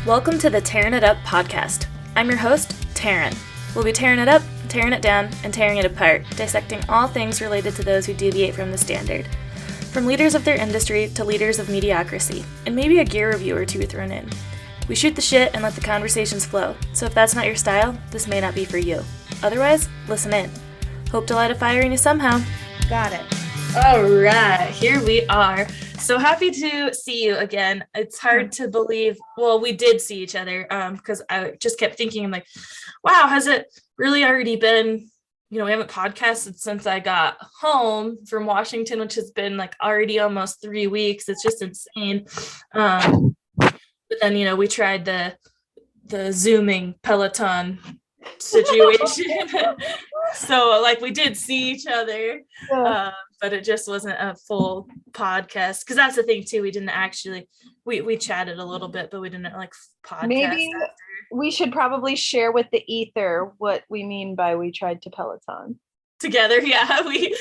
Welcome to the Tearing It Up podcast. I'm your host, Taryn. We'll be tearing it up, tearing it down, and tearing it apart, dissecting all things related to those who deviate from the standard. From leaders of their industry to leaders of mediocrity, and maybe a gear review or two thrown in. We shoot the shit and let the conversations flow, so if that's not your style, this may not be for you. Otherwise, listen in. Hope to light a fire in you somehow. Got it. All right, here we are. So happy to see you again. It's hard to believe. Well, we did see each other because I just kept thinking, I'm like, wow, has it really already been, we haven't podcasted since I got home from Washington, which has been like already almost 3 weeks. It's just insane. But then, we tried the Zooming Peloton situation. So like we did see each other, but it just wasn't a full podcast because that's the thing too. We didn't actually we chatted a little bit, but we didn't like podcast. Maybe after. we should probably share with the ether what we mean by we tried to Peloton Together. Yeah, we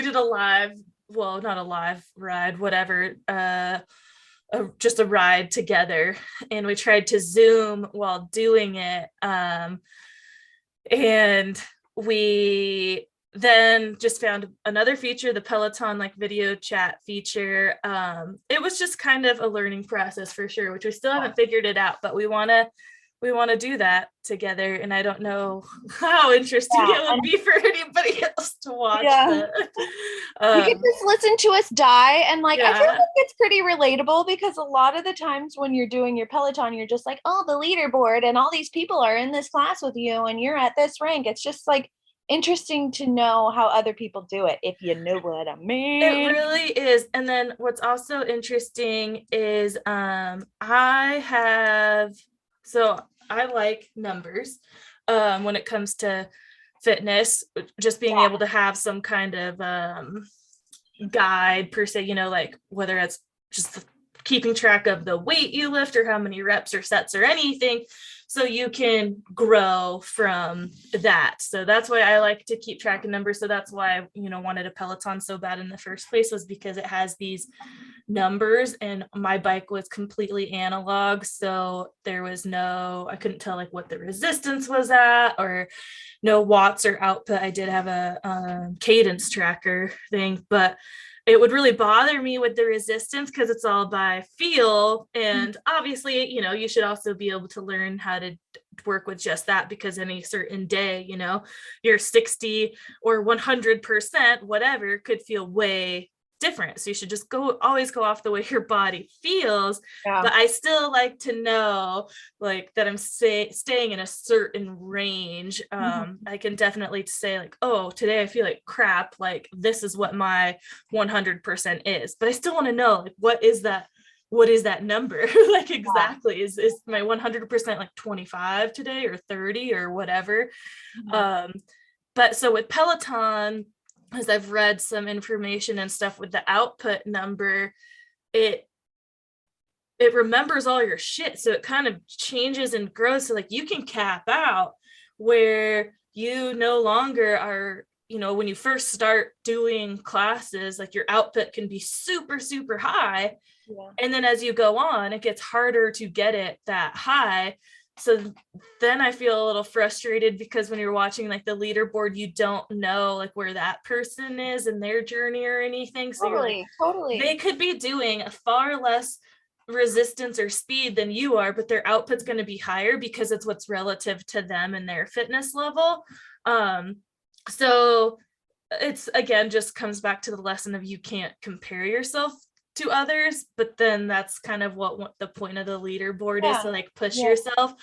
did a live, well, not a live ride, whatever, just a ride together, and we tried to Zoom while doing it, and we then just found another feature, the Peloton like video chat feature. It was just kind of a learning process for sure, which we still haven't figured it out, but we want to do that together. And I don't know how interesting it would be for anybody else to watch. You can just listen to us die. And I feel like it's pretty relatable because a lot of the times when you're doing your Peloton, you're just like, oh, the leaderboard and all these people are in this class with you and you're at this rank. It's just like interesting to know how other people do it, if you know what I mean. It really is. And then what's also interesting is I like numbers when it comes to fitness, just being able to have some kind of guide per se, like whether it's just keeping track of the weight you lift or how many reps or sets or anything, so you can grow from that. So that's why I like to keep track of numbers. So that's why I, wanted a Peloton so bad in the first place, was because it has these numbers, and my bike was completely analog. So there was I couldn't tell like what the resistance was at or no watts or output. I did have a cadence tracker thing, but it would really bother me with the resistance because it's all by feel. And obviously, you should also be able to learn how to work with just that, because any certain day, your 60 or 100%, whatever, could feel way different. So you should just always go off the way your body feels. But I still like to know like that I'm staying in a certain range. I can definitely say like, oh, today I feel like crap, like this is what my 100% is, but I still want to know like what is that number like exactly. Is my 100% like 25 today or 30 or whatever? But so with Peloton, as I've read some information and stuff with the output number, it remembers all your shit. So it kind of changes and grows. So like you can cap out where you no longer are, when you first start doing classes, like your output can be super, super high. Yeah. And then as you go on, it gets harder to get it that high. So then I feel a little frustrated because when you're watching like the leaderboard, you don't know like where that person is in their journey or anything. So totally. They could be doing a far less resistance or speed than you are, but their output's going to be higher because it's what's relative to them and their fitness level. So it's, again, just comes back to the lesson of you can't compare yourself to others, but then that's kind of what the point of the leaderboard is, to like push yourself.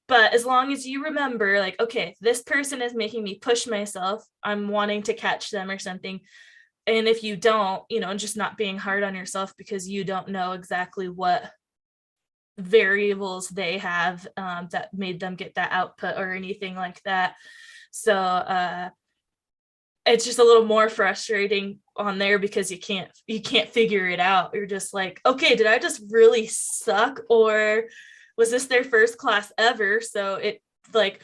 But as long as you remember like, okay, this person is making me push myself, I'm wanting to catch them or something. And if you don't, and just not being hard on yourself because you don't know exactly what variables they have that made them get that output or anything like that. So it's just a little more frustrating on there because you can't figure it out. You're just like, okay, did I just really suck, or was this their first class ever? So it like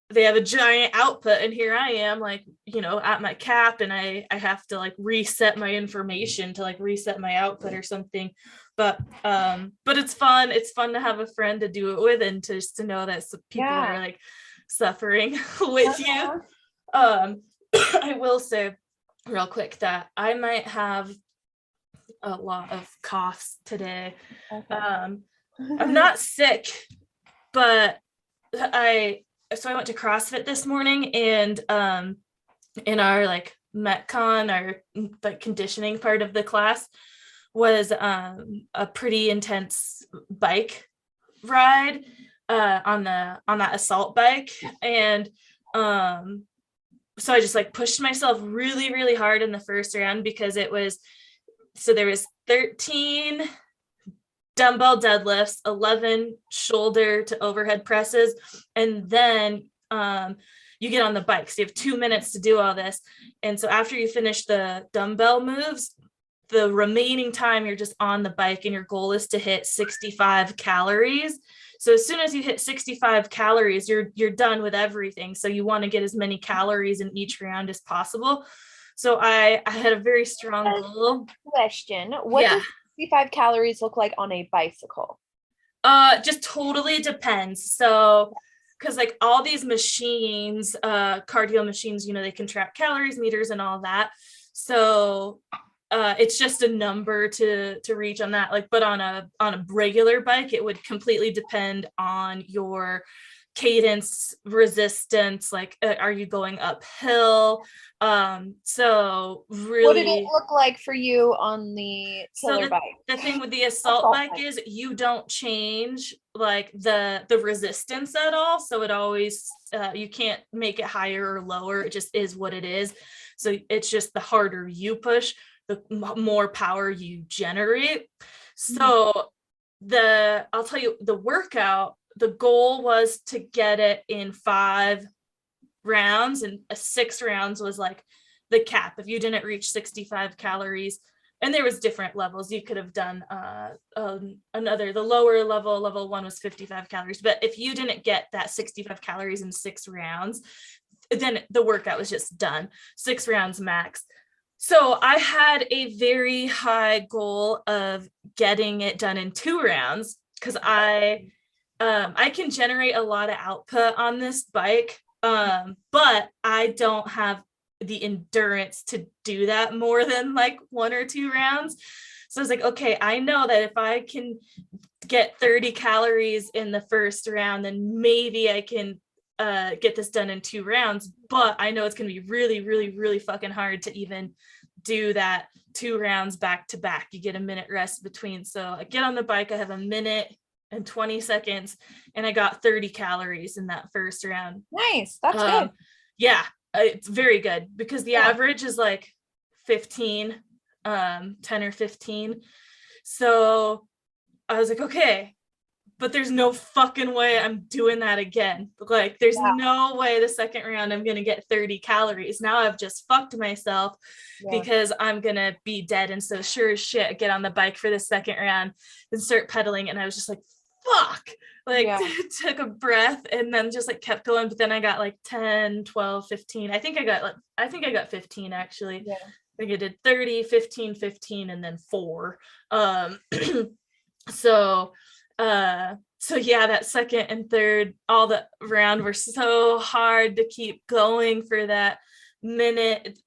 they have a giant output, and here I am like, you know, at my cap, and I have to like reset my information to like reset my output or something. But it's fun. It's fun to have a friend to do it with, and to just to know that people are like suffering with you. I will say real quick that I might have a lot of coughs today. I'm not sick, but I went to CrossFit this morning, and in our like Metcon, our like conditioning part of the class was a pretty intense bike ride on that assault bike. And so I just like pushed myself really, really hard in the first round, because there was 13 dumbbell deadlifts, 11 shoulder to overhead presses, and then you get on the bike. So you have 2 minutes to do all this. And so after you finish the dumbbell moves, the remaining time you're just on the bike, and your goal is to hit 65 calories. So as soon as you hit 65 calories, you're done with everything. So you want to get as many calories in each round as possible. So I had a very strong goal. Question. What does 65 calories look like on a bicycle? Just totally depends. So, because like all these machines, cardio machines, you know, they can track calories, meters, and all that. So it's just a number to reach on that. Like, but on a regular bike, it would completely depend on your cadence, resistance, like are you going uphill? So really, what did it look like for you on the killer bike? The thing with the assault bike is you don't change like the resistance at all. So it always you can't make it higher or lower. It just is what it is. So it's just the harder you push, the more power you generate. So I'll tell you, the workout, the goal was to get it in 5 rounds, and 6 rounds was like the cap. If you didn't reach 65 calories, and there was different levels, you could have done the lower level 1 was 55 calories. But if you didn't get that 65 calories in 6 rounds, then the workout was just done. 6 rounds max. So I had a very high goal of getting it done in 2 rounds, because I can generate a lot of output on this bike, but I don't have the endurance to do that more than like 1 or 2 rounds. So I was like, okay, I know that if I can get 30 calories in the first round, then maybe I can get this done in 2 rounds. But I know it's going to be really, really, really fucking hard to even do that 2 rounds back to back. You get a minute rest between. So I get on the bike, I have a minute and 20 seconds, and I got 30 calories in that first round. Nice. That's good. Yeah, it's very good, because the average is like 15, 10 or 15. So I was like, okay, but there's no fucking way I'm doing that again. Like, there's no way the second round I'm gonna get 30 calories. Now I've just fucked myself because I'm gonna be dead. And so sure as shit, I get on the bike for the second round and start pedaling, and I was just like, fuck, like took a breath and then just like kept going. But then I got like 10, 12, 15. I think I got 15 actually. I think I did 30, 15, 15, and then 4. So yeah, that second and third, all the round were so hard to keep going for that minute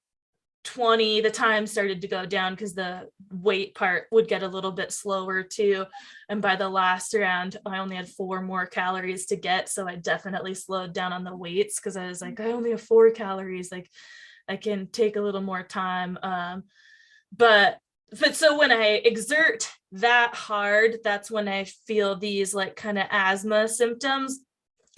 20. The time started to go down because the weight part would get a little bit slower too. And by the last round, I only had 4 more calories to get. So I definitely slowed down on the weights, because I was like, I only have 4 calories. Like, I can take a little more time. But so when I exert that hard, that's when I feel these like kind of asthma symptoms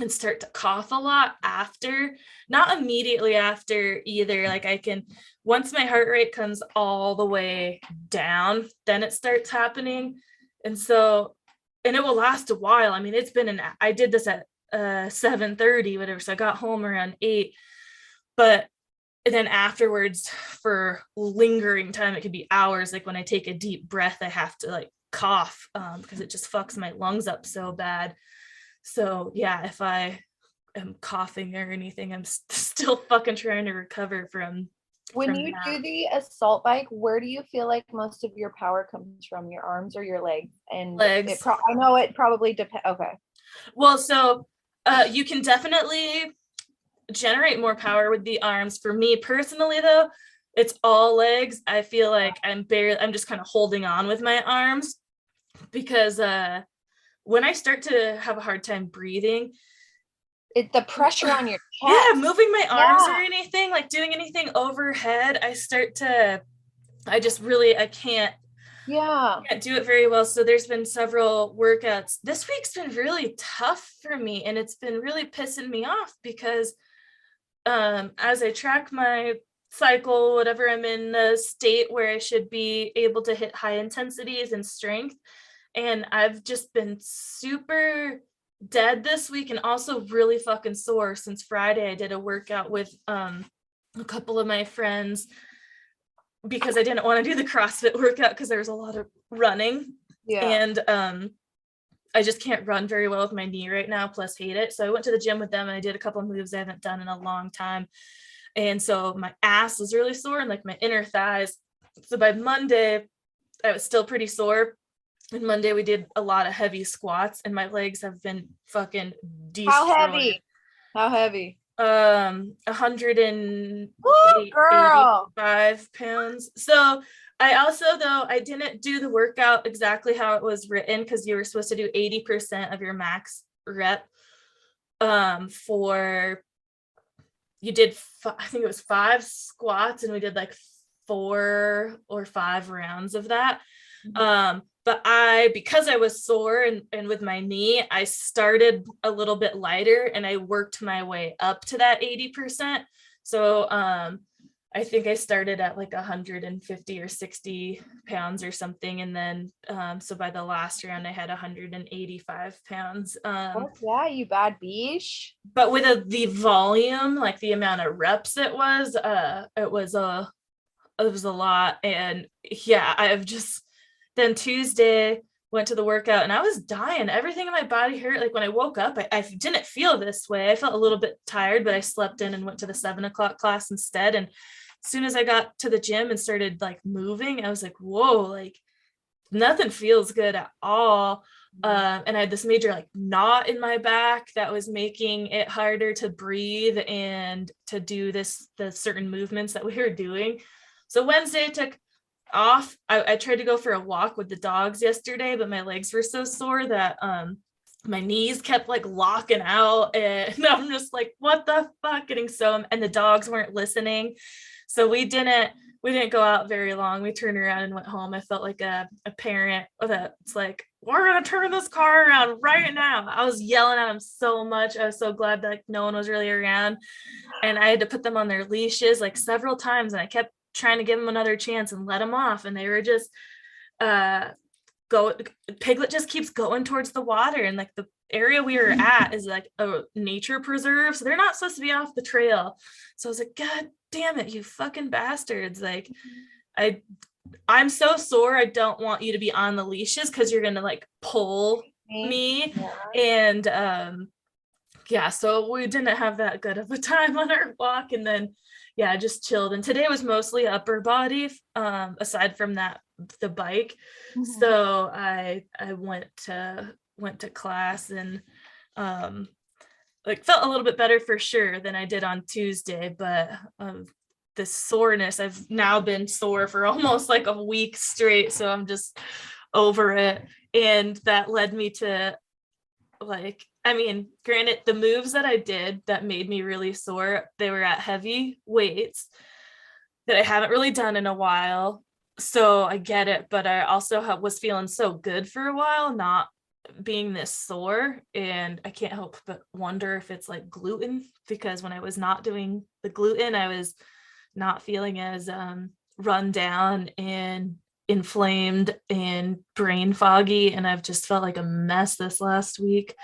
and start to cough a lot after, not immediately after either. Like, I can, once my heart rate comes all the way down, then it starts happening. And so, and it will last a while. I mean, it's been I did this at 7:30, whatever. So I got home around 8, but then afterwards, for lingering time, it could be hours. Like, when I take a deep breath, I have to like cough because it just fucks my lungs up so bad. So yeah, if I am coughing or anything. I'm still fucking trying to recover from when you that. do the assault bike, where do you feel like most of your power comes from, your arms or your legs? And Legs. I know it probably depends. Okay. Well, so you can definitely generate more power with the arms. For me personally, though, it's all legs. I feel like I'm just kind of holding on with my arms, because when I start to have a hard time breathing, the pressure on your chest. Yeah, moving my arms or anything, like doing anything overhead, I can't do it very well. So there's been several workouts. This week's been really tough for me, and it's been really pissing me off, because as I track my cycle, whatever, I'm in the state where I should be able to hit high intensities and strength, and I've just been super dead this week, and also really fucking sore since Friday. I did a workout with a couple of my friends, because I didn't want to do the CrossFit workout because there was a lot of running. And I just can't run very well with my knee right now, plus hate it. So I went to the gym with them and I did a couple of moves I haven't done in a long time. And so my ass was really sore, and like my inner thighs. So by Monday, I was still pretty sore. And Monday we did a lot of heavy squats, and my legs have been fucking destroyed. How heavy? 185 pounds. So I also, though, I didn't do the workout exactly how it was written, because you were supposed to do 80% of your max rep. You did, I think it was 5 squats, and we did like 4 or 5 rounds of that. But because I was sore and with my knee, I started a little bit lighter, and I worked my way up to that 80%. So I think I started at like 150 or 60 pounds or something. And then so by the last round, I had 185 pounds. You bad beach. But with the volume, like the amount of reps it was a lot. And yeah, I've just, then Tuesday went to the workout and I was dying. Everything in my body hurt. Like when I woke up, I didn't feel this way. I felt a little bit tired, but I slept in and went to the 7 o'clock class instead. And as soon as I got to the gym and started like moving, I was like, whoa, like nothing feels good at all. And I had this major like knot in my back that was making it harder to breathe and to do the certain movements that we were doing. So Wednesday I took off. I tried to go for a walk with the dogs yesterday, but my legs were so sore that my knees kept like locking out, and I'm just like, what the fuck, getting so, and the dogs weren't listening. So we didn't go out very long. We turned around and went home. I felt like a parent that's like, we're gonna turn this car around right now. I was yelling at them so much. I was so glad that like no one was really around, and I had to put them on their leashes like several times, and I kept trying to give them another chance and let them off, and they were just Piglet just keeps going towards the water, and like the area we were at is like a nature preserve, so they're not supposed to be off the trail. So I was like, god damn it, you fucking bastards, like I'm so sore, I don't want you to be on the leashes because you're gonna like pull me. And so we didn't have that good of a time on our walk, and then I just chilled. And today was mostly upper body, aside from that, the bike. So I went to class and like felt a little bit better for sure than I did on Tuesday, but the soreness, I've now been sore for almost like a week straight, so I'm just over it. And that led me to like, I mean, granted, the moves that I did that made me really sore, they were at heavy weights that I haven't really done in a while. So I get it, but I also was feeling so good for a while, not being this sore. And I can't help but wonder if it's like gluten, because when I was not doing the gluten, I was not feeling as run down and inflamed and brain foggy, and I've just felt like a mess this last week.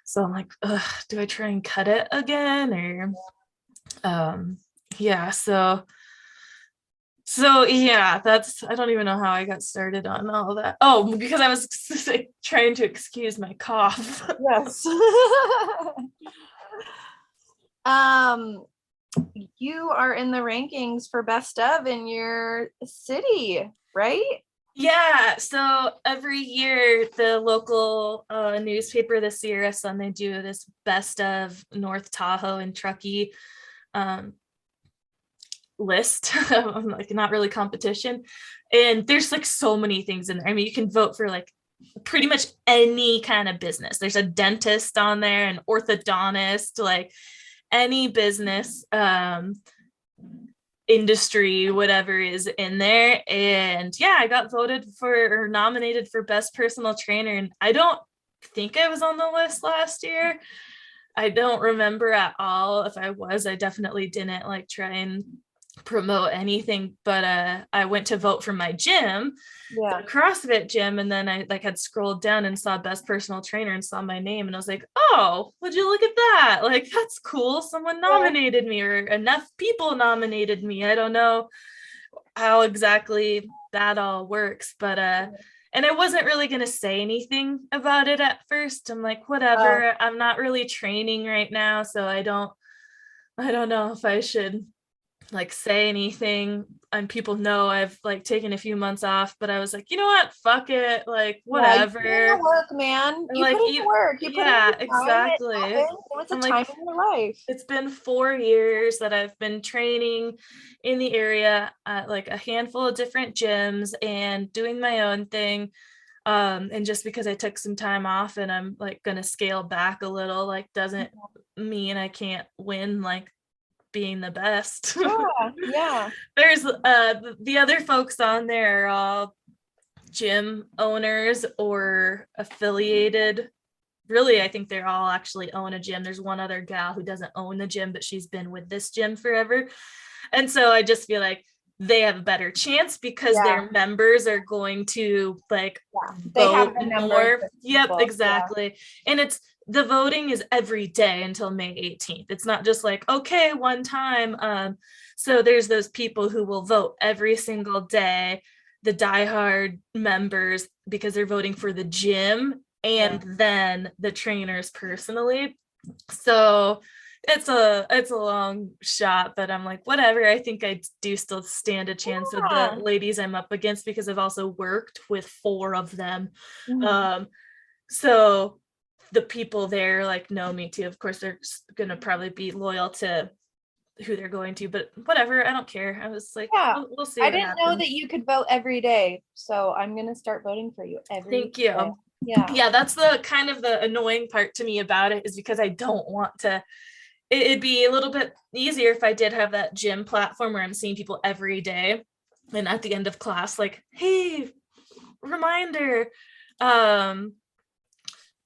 So I'm like, do I try and cut it again, or so that's, I don't even know how I got started on all that. Oh, because I was trying to excuse my cough. Yes. You are in the rankings for best of in your city, right? Yeah, so every year the local newspaper, the Sierra Sun, they do this best of North Tahoe and Truckee list, like not really competition. And there's like so many things in there. I mean, you can vote for like pretty much any kind of business. There's a dentist on there, an orthodontist, like any business industry, whatever is in there. And yeah, I got voted for or nominated for best personal trainer. And I don't think I was on the list last year. I don't remember at all. If I was, I definitely didn't like try and promote anything, but I went to vote for my gym, the CrossFit gym, and then I like had scrolled down and saw best personal trainer and saw my name, and I was like, oh, would you look at that? Like, that's cool. Someone nominated me, or enough people nominated me. I don't know how exactly that all works, but and I wasn't really going to say anything about it at first. I'm like, whatever. I'm not really training right now, so I don't know if I should like say anything, and people know I've like taken a few months off, but I was like, you know what, fuck it, like whatever. You put in the work, man. You like put in the work. You put in the time. exactly. It was a time in your life. It's been 4 years that I've been training in the area at like a handful of different gyms and doing my own thing. And just because I took some time off and I'm like gonna scale back a little, like doesn't mean I can't win like being the best. Yeah. There's the other folks on there are all gym owners or affiliated. Really, I think they're all actually own a gym. There's one other gal who doesn't own the gym, but she's been with this gym forever. And so I just feel like they have a better chance because their members are going to like vote more. Yep, exactly. And it's the voting is every day until May 18th. It's not just like, okay, one time. So there's those people who will vote every single day, the diehard members, because they're voting for the gym and then the trainers personally. So it's a long shot, but I'm like, whatever. I think I do still stand a chance with the ladies I'm up against because I've also worked with 4 of them. So the people there like know me too. Of course, they're gonna probably be loyal to who they're going to, but whatever, I don't care. I was like, we'll see. I didn't know that you could vote every day, so I'm gonna start voting for you every Thank you. day. Yeah, that's the kind of the annoying part to me about it, is because I don't want to. It'd be a little bit easier if I did have that gym platform where I'm seeing people every day, and at the end of class, like, hey, reminder,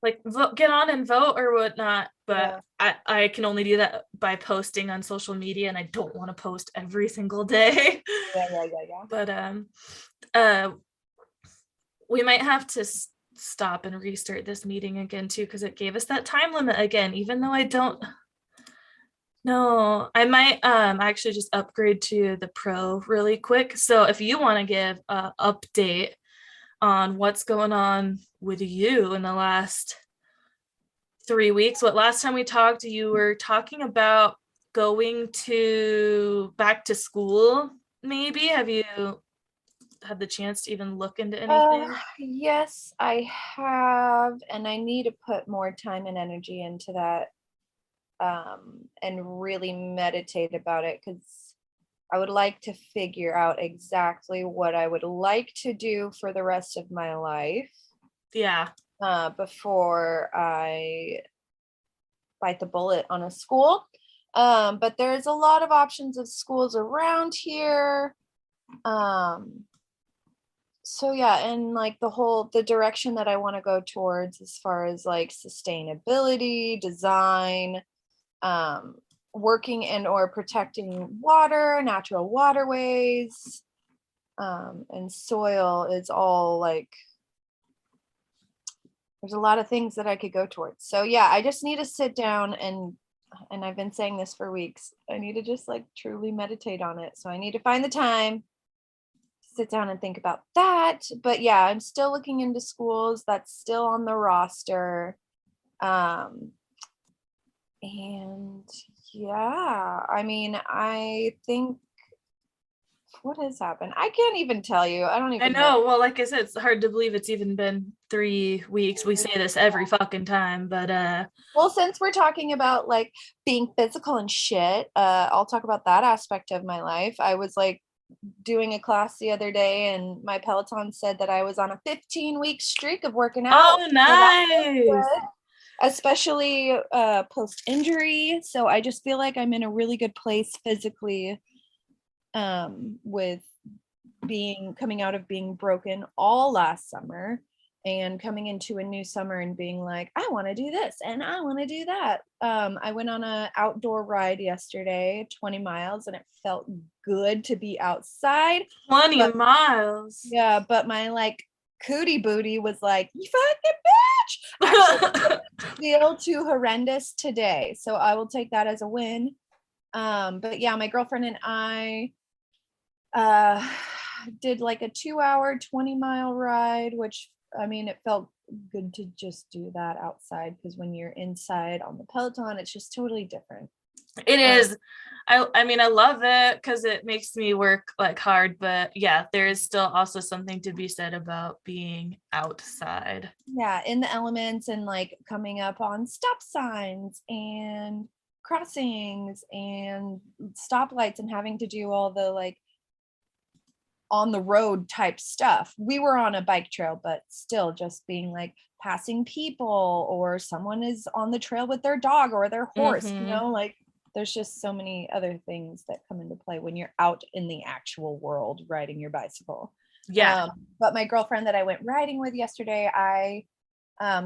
like get on and vote or whatnot. But I can only do that by posting on social media, and I don't want to post every single day. But we might have to stop and restart this meeting again too, because it gave us that time limit again, even though I don't know. I might actually just upgrade to the pro really quick. So if you want to give an update on what's going on with you in the last 3 weeks. What last time we talked, you were talking about going to back to school, maybe. Have you had the chance to even look into anything? Yes, I have, and I need to put more time and energy into that, and really meditate about it, because I would like to figure out exactly what I would like to do for the rest of my life. Yeah. Before I bite the bullet on a school. But there's a lot of options of schools around here. So yeah, and like the direction that I want to go towards as far as like sustainability, design, working and or protecting water, natural waterways, and soil is all like, there's a lot of things that I could go towards. So yeah, I just need to sit down and I've been saying this for weeks, I need to just like truly meditate on it. So I need to find the time, sit down and think about that. But yeah, I'm still looking into schools. That's still on the roster. And yeah, I mean, I think what has happened? I can't even tell you. I don't I even know. know. Well, like I said, it's hard to believe it's even been 3 weeks. We say this every fucking time, but Well, since we're talking about like being physical and shit, I'll talk about that aspect of my life. I was like doing a class the other day, and my Peloton said that I was on a 15-week streak of working out. oh, So that was nice. good, especially post injury. So I just feel like I'm in a really good place physically, with being coming out of being broken all last summer and coming into a new summer and being like, I want to do this and I want to do that. I went on an outdoor ride yesterday, 20 miles, and it felt good to be outside. 20 But miles. yeah, but my like cootie booty was like, you fucking bitch. Actually, feel too horrendous today. So I will take that as a win. But yeah, my girlfriend and I uh did like a 2 hour 20-mile ride, which I mean it felt good to just do that outside, because when you're inside on the Peloton it's just totally different. It is. I mean, I love it because it makes me work like hard, but yeah, there is still also something to be said about being outside. Yeah, in the elements and like coming up on stop signs and crossings and stoplights and having to do all the like on the road type stuff. We were on a bike trail, but still just being like passing people, or someone is on the trail with their dog or their horse, Mm-hmm. like there's just so many other things that come into play when you're out in the actual world riding your bicycle. Yeah. But my girlfriend that I went riding with yesterday, I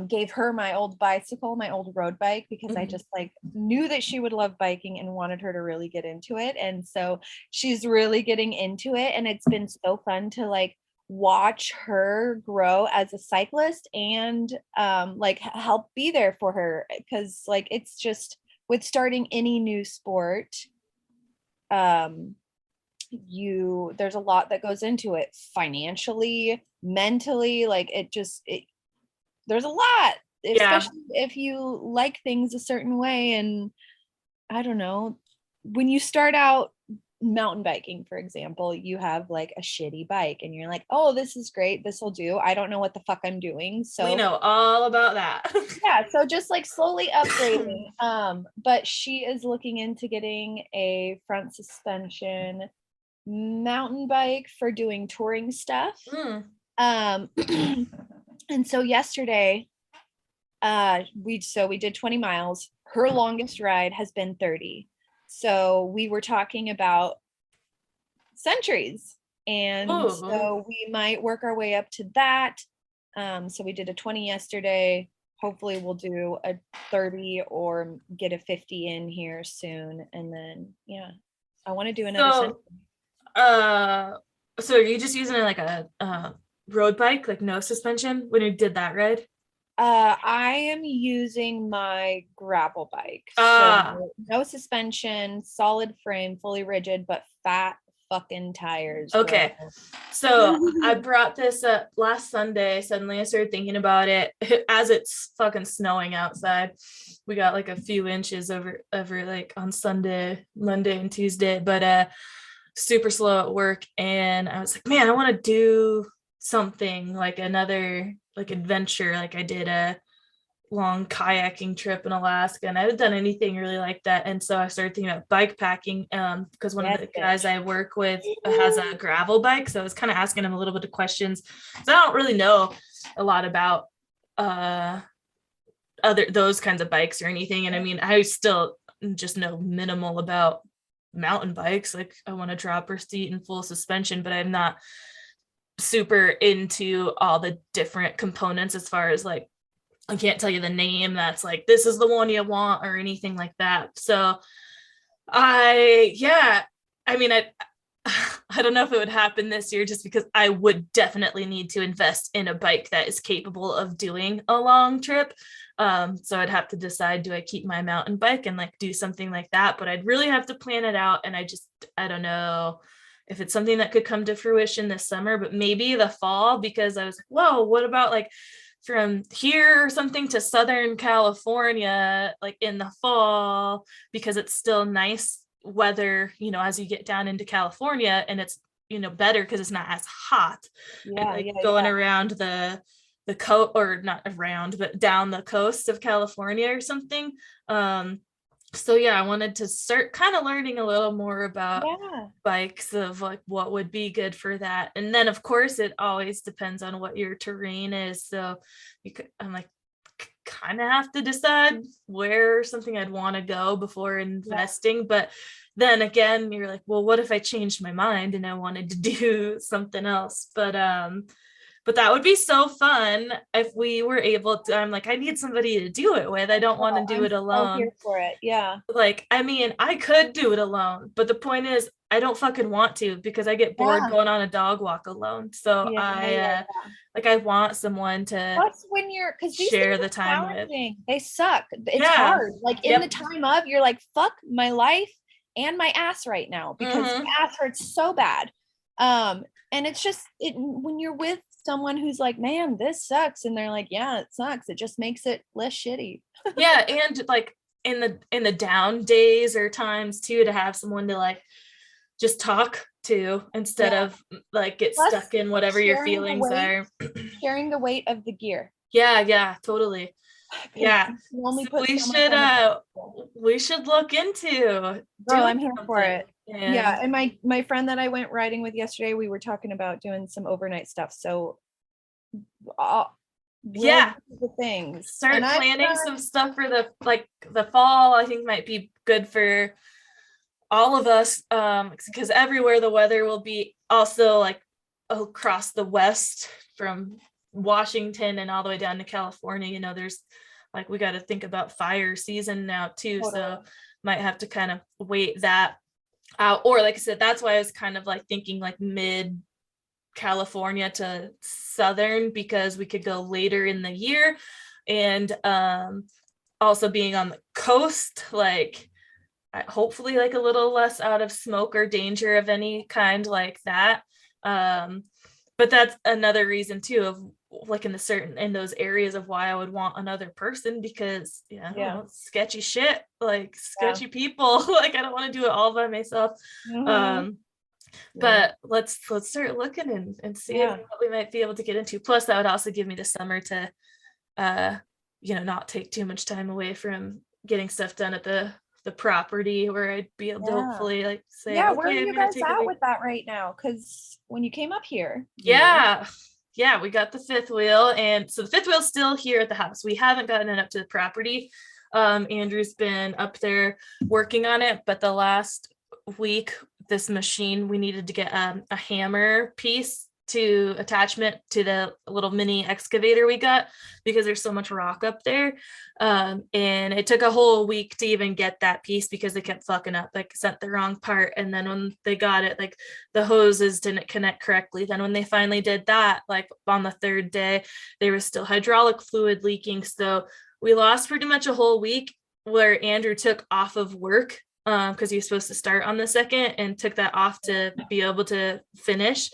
gave her my old bicycle, my old road bike, because I Mhm. just like knew that she would love biking and wanted her to really get into it. And so she's really getting into it. And it's been so fun to like watch her grow as a cyclist and like help be there for her. Cause like it's just with starting any new sport, um, there's a lot that goes into it financially, mentally, like there's a lot, Yeah. especially if you like things a certain way. And I don't know, when you start out mountain biking, for example, you have like a shitty bike and you're like, oh, this is great, this will do, I don't know what the fuck I'm doing. We So know all about that. yeah, so just like slowly upgrading. But she is looking into getting a front suspension mountain bike for doing touring stuff. Mm. um and so yesterday we did 20 miles. Her longest ride has been 30. So we were talking about centuries, and Oh, so we might work our way up to that. So we did a 20 yesterday. Hopefully we'll do a 30 or get a 50 in here soon, and then yeah, I want to do another century. so uh so are you just using it like a road bike, like no suspension when you did that ride? I am using my gravel bike. So Ah, no suspension, solid frame, fully rigid, but fat fucking tires, bro. okay. So I brought this up last Sunday. Suddenly I started thinking about it as it's fucking snowing outside. We got like a few inches over like on Sunday, Monday and Tuesday, but super slow at work. And I was like, man, I want to do something like another like adventure. Like I did a long kayaking trip in Alaska, and I haven't done anything really like that. And so I started thinking about bike packing because one of Yes, the guys bitch. I work with has a gravel bike. So I was kind of asking him a little bit of questions. So I don't really know a lot about uh other those kinds of bikes or anything. And I mean, I still just know minimal about mountain bikes. Like I want a dropper seat and full suspension, but I'm not super into all the different components as far as like I can't tell you the name that's like this is the one you want or anything like that. So yeah, I mean I don't know if it would happen this year just because I would definitely need to invest in a bike that is capable of doing a long trip. So I'd have to decide, do I keep my mountain bike and like do something like that? But I'd really have to plan it out. And I don't know if it's something that could come to fruition this summer, but maybe the fall, because I was like, whoa, what about like from here or something to Southern California, like in the fall, because it's still nice weather, you know, as you get down into California, and it's, you know, better because it's not as hot. And like going around the coast, or not around, but down the coast of California or something. So yeah, I wanted to start kind of learning a little more about bikes, of like what would be good for that. And then of course it always depends on what your terrain is. So I'm like, kind of have to decide where something I'd want to go before investing. But then again, you're like, well, what if I changed my mind and I wanted to do something else? But that would be so fun if we were able to. I'm like, I need somebody to do it with. I don't want to do it alone. So here for it. Yeah. Like, I mean, I could do it alone, but the point is, I don't fucking want to, because I get bored going on a dog walk alone. So like, I want someone to. That's when you're, because share the time with. They suck. It's hard. Like in the time of, you're like, fuck my life and my ass right now, because my ass hurts so bad. And it's just when you're with someone who's like, man, this sucks, and they're like, yeah, it sucks, it just makes it less shitty. And like in the down days or times too, to have someone to like just talk to, instead of like get stuck in whatever your feelings are. Sharing the weight of the gear. Yeah, totally. Yeah, so we should look into. Girl, I'm here for it. And my friend that I went riding with yesterday, we were talking about doing some overnight stuff. So the things. Start planning some stuff for the fall. I think might be good for all of us, because everywhere the weather will be also like across the west, from Washington and all the way down to California. You know, there's like, we got to think about fire season now too. So might have to kind of wait that out. Or like I said, that's why I was kind of like thinking like mid California to southern, because we could go later in the year. And also being on the coast, like hopefully like a little less out of smoke or danger of any kind like that. But that's another reason too, of like in those areas, of why I would want another person, because sketchy shit, like sketchy people, like I don't want to do it all by myself. But let's start looking and see what we might be able to get into. Plus that would also give me the summer to not take too much time away from getting stuff done at the property, where I'd be able to hopefully like say, where are you guys at with that right now? Because when you came up here, we got the fifth wheel, and so the fifth wheel's still here at the house. We haven't gotten it up to the property. Andrew's been up there working on it, but the last week, this machine, we needed to get a hammer piece to attachment to the little mini excavator we got, because there's so much rock up there. And it took a whole week to even get that piece, because they kept fucking up, like sent the wrong part. And then when they got it, like the hoses didn't connect correctly. Then when they finally did that, like on the third day, there was still hydraulic fluid leaking. So we lost pretty much a whole week, where Andrew took off of work because he was supposed to start on the 2nd, and took that off to be able to finish.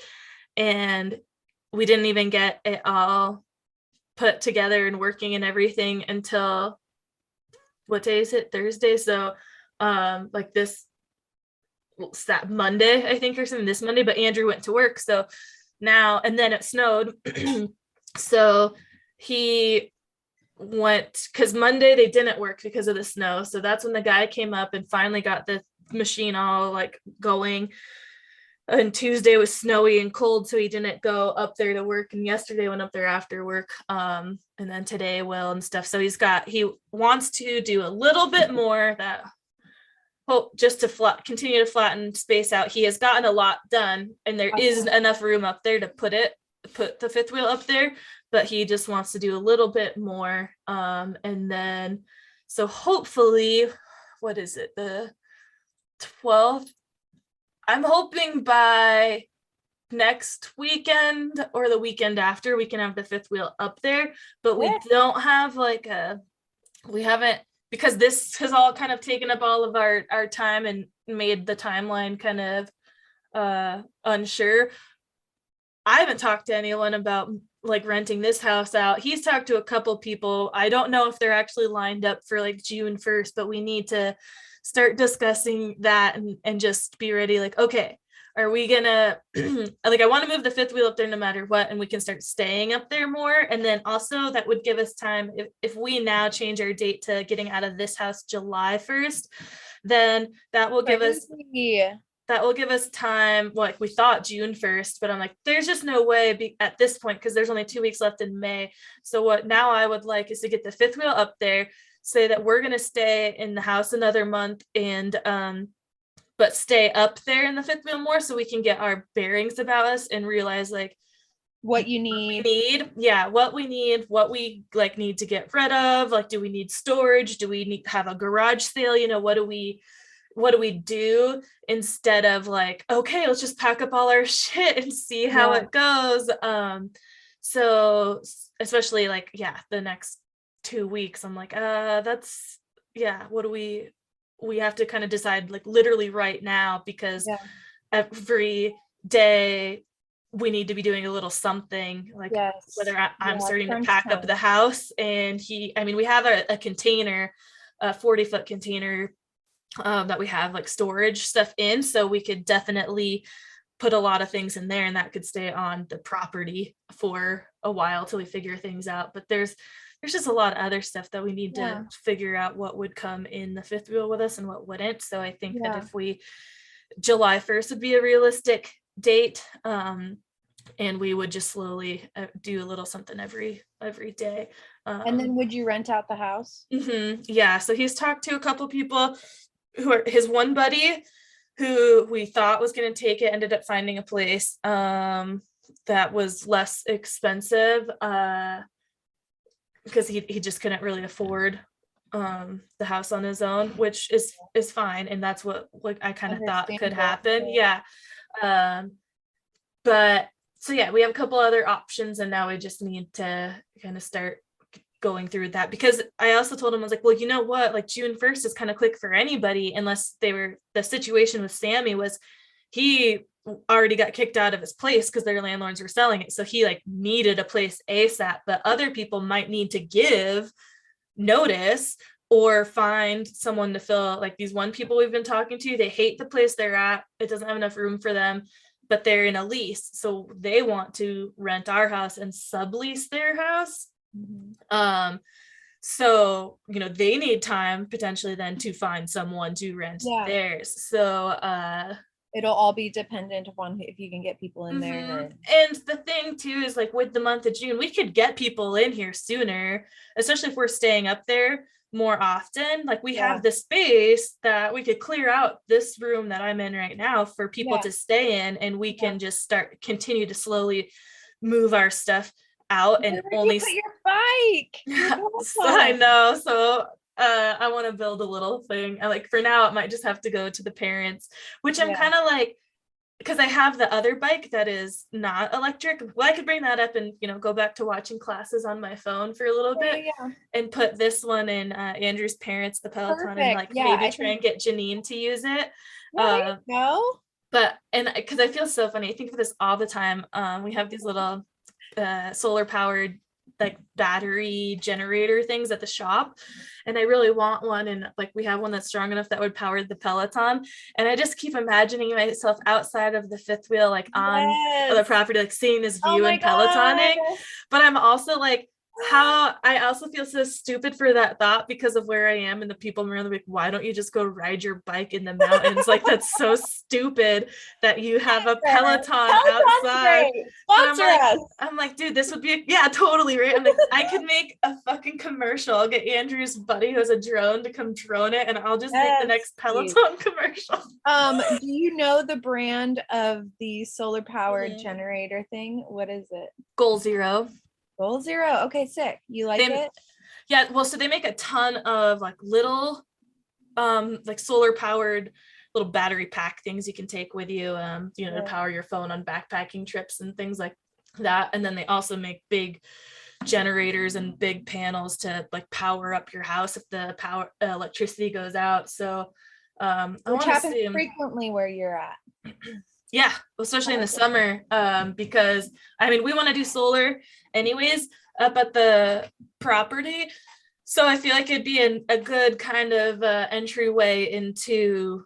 And we didn't even get it all put together and working and everything until, what day is it? Thursday. So like that Monday, I think, or something, this Monday. But Andrew went to work, so now, and then it snowed. So he went, because Monday they didn't work because of the snow. So that's when the guy came up and finally got the machine all like going. And Tuesday was snowy and cold, so he didn't go up there to work. And yesterday went up there after work. And then today will and stuff. So he wants to do a little bit more, that just to continue to flatten space out. He has gotten a lot done, and there isn't enough room up there to put the fifth wheel up there, but he just wants to do a little bit more. And then, so hopefully, what is it? The 12th. I'm hoping by next weekend or the weekend after, we can have the fifth wheel up there, but we don't have we haven't, because this has all kind of taken up all of our time and made the timeline kind of unsure. I haven't talked to anyone about like renting this house out. He's talked to a couple people. I don't know if they're actually lined up for like June 1st, but we need to start discussing that and just be ready. Like, okay, are we gonna like, I want to move the fifth wheel up there no matter what, and we can start staying up there more. And then also that would give us time if we now change our date to getting out of this house July 1st, then that will give us time. Like, we thought June 1st, but I'm like, there's just no way at this point, because there's only 2 weeks left in May. So what now I would like is to get the fifth wheel up there, say that we're going to stay in the house another month, and but stay up there in the fifth wheel more, so we can get our bearings about us and realize like what you need. What we need, what we like need to get rid of. Like, do we need storage? Do we need to have a garage sale? You know, what do we do, instead of like, okay, let's just pack up all our shit and see how it goes. So especially like, the next 2 weeks, I'm like, what do we have to kind of decide like literally right now, because every day we need to be doing a little something, like whether I'm starting to pack up the house, and we have a container, a 40-foot container that we have like storage stuff in, so we could definitely put a lot of things in there, and that could stay on the property for a while till we figure things out. But there's just a lot of other stuff that we need to figure out what would come in the fifth wheel with us and what wouldn't. So I think that if July 1st would be a realistic date, and we would just slowly do a little something every day. And then would you rent out the house? Yeah, so he's talked to a couple people who are his one buddy who we thought was going to take it, ended up finding a place that was less expensive, because he just couldn't really afford the house on his own, which is fine, and that's what like I kind of thought could happen. But so we have a couple other options, and now we just need to kind of start going through that, because I also told him, I was like, well, you know what, like June 1st is kind of quick for anybody, unless the situation with Sammy was he already got kicked out of his place because their landlords were selling it, so he like needed a place ASAP. But other people might need to give notice or find someone to fill, like these one people we've been talking to, they hate the place they're at, it doesn't have enough room for them, but they're in a lease, so they want to rent our house and sublease their house. So they need time potentially then to find someone to rent theirs. So it'll all be dependent upon if you can get people in there. And the thing too is, like, with the month of June, we could get people in here sooner, especially if we're staying up there more often. Like, we have the space that we could clear out this room that I'm in right now for people to stay in, and we can just continue to slowly move our stuff out. And only put your bike. I know. So I want to build a little thing. Like, for now, it might just have to go to the parents, which I'm kind of like, because I have the other bike that is not electric. Well, I could bring that up and go back to watching classes on my phone for a little bit, and put this one in Andrew's parents, the Peloton, and like maybe try and get Janine to use it. But because I feel so funny, I think of this all the time. We have these little solar powered like battery generator things at the shop, and I really want one, and like we have one that's strong enough that would power the Peloton, and I just keep imagining myself outside of the fifth wheel, like on the property, like seeing this view and Pelotoning. But I'm also like, how I also feel so stupid for that thought because of where I am, and the people around the like, why don't you just go ride your bike in the mountains? Like, that's so stupid that you have a Peloton outside. I'm like, dude, this would be totally right. I'm like, I could make a fucking commercial. I'll get Andrew's buddy who has a drone to come drone it, and I'll just make the next Peloton commercial. Do you know the brand of the solar powered generator thing? What is it? Goal Zero. Goal Zero. Okay, sick. You like it? Yeah. Well, so they make a ton of like little, like solar powered little battery pack things you can take with you, to power your phone on backpacking trips and things like that. And then they also make big generators and big panels to like power up your house if the electricity goes out. So, which happens frequently where you're at. Yeah, especially in the summer, because I mean we want to do solar anyways up at the property. So I feel like it'd be a good kind of entryway into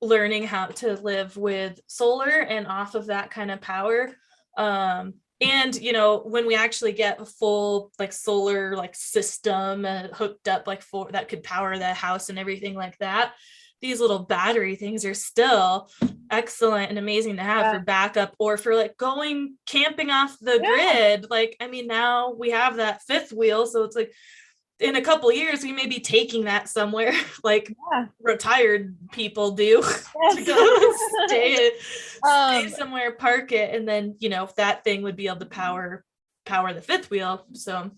learning how to live with solar and off of that kind of power. And when we actually get a full like solar like system hooked up like for that could power the house and everything like that, these little battery things are still excellent and amazing to have for backup or for like going camping off the grid. Like, I mean, now we have that fifth wheel, so it's like in a couple years we may be taking that somewhere like retired people do to go stay somewhere, park it, and then that thing would be able to power the fifth wheel. So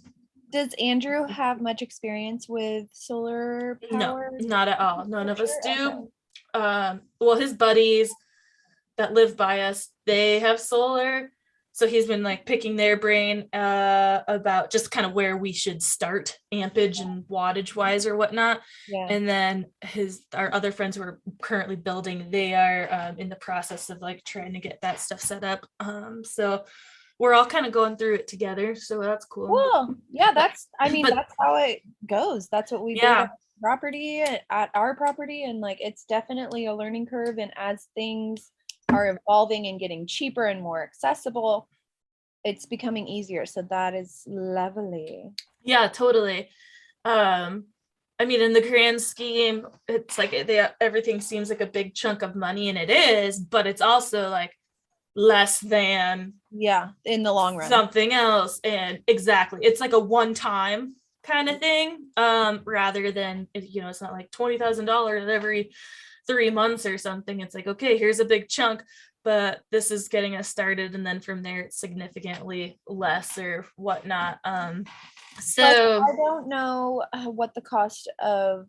does Andrew have much experience with solar power? No, not at all. None of us do. Well, his buddies that live by us, they have solar. So he's been like picking their brain about just kind of where we should start ampage and wattage wise or whatnot. Yeah. And then our other friends who are currently building, they are in the process of like trying to get that stuff set up. So we're all kind of going through it together. So that's cool. Cool. Yeah, that's how it goes. That's what we do at our property. And like, it's definitely a learning curve. And as things are evolving and getting cheaper and more accessible, it's becoming easier. So that is lovely. Yeah, totally. I mean, in the grand scheme, it's like everything seems like a big chunk of money, and it is, but it's also like less than in the long run something else. And exactly, it's like a one-time kind of thing, rather than it's not like $20,000 every 3 months or something. It's like, okay, here's a big chunk, but this is getting us started, and then from there it's significantly less or whatnot. So I don't know what the cost of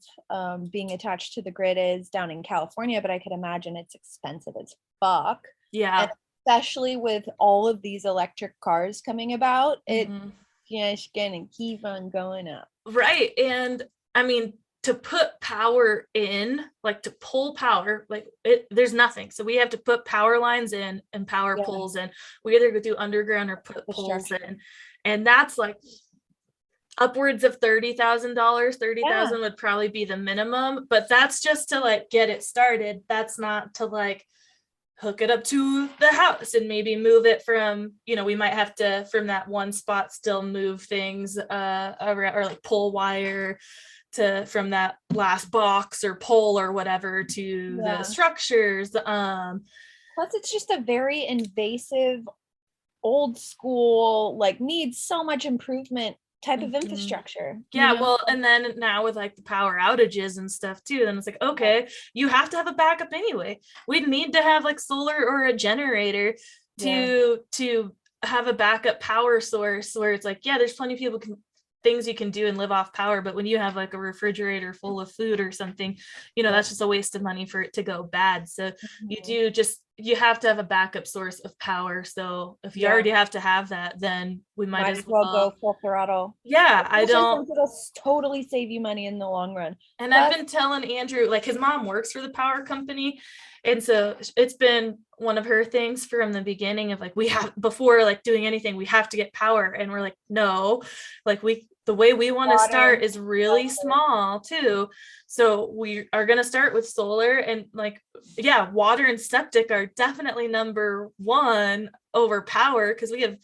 being attached to the grid is down in California, but I could imagine it's expensive as fuck. Yeah. And especially with all of these electric cars coming about, it's gonna keep on going up. Right. And I mean, to put power in, like to pull power, like there's nothing. So we have to put power lines in and power poles in. We either go do underground or put poles in. And that's like upwards of $30,000. $30,000 would probably be the minimum, but that's just to like get it started. That's not to like hook it up to the house and maybe move it from, we might have to from that one spot still move things around, or like pull wire from that last box or pole or whatever to the structures. Plus it's just a very invasive, old school, like needs so much improvement type of infrastructure. Well, and then now with like the power outages and stuff too, then it's like, okay, you have to have a backup anyway. We'd need to have like solar or a generator to have a backup power source where it's like, there's plenty of things you can do and live off power, but when you have like a refrigerator full of food or something, that's just a waste of money for it to go bad. So you have to have a backup source of power. So if you already have to have that, then we might as well go full throttle. It'll totally save you money in the long run. And I've been telling Andrew, like his mom works for the power company, and so it's been one of her things from the beginning of like, we have, before like doing anything, we have to get power. And we're like, no, like the way we want to start is really small too. So we are going to start with solar, and like, water and septic are definitely number one over power, because we have,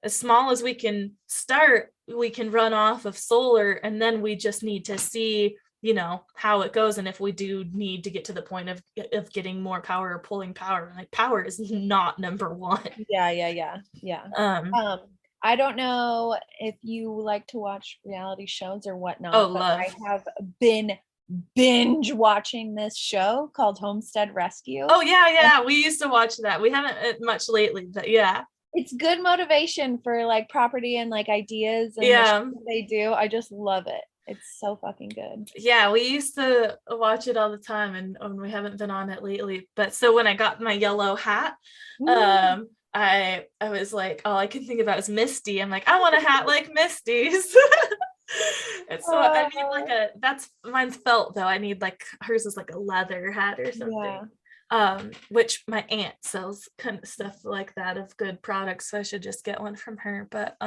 as small as we can start, we can run off of solar, and then we just need to see how it goes, and if we do need to get to the point of getting more power or pulling power, like power is not number one. I don't know if you like to watch reality shows or whatnot, but love. I have been binge watching this show called Homestead Rescue. We used to watch that. We haven't much lately, but it's good motivation for like property and like ideas and the they do. I just love it. It's so fucking good. We used to watch it all the time, and we haven't been on it lately. But so when I got my yellow hat, I was like, all I could think about is Misty. I'm like, I want a hat like Misty's. And so I need like that's mine's felt though. I need like hers is like a leather hat or something. which my aunt sells kind of stuff like that of good products, so I should just get one from her. But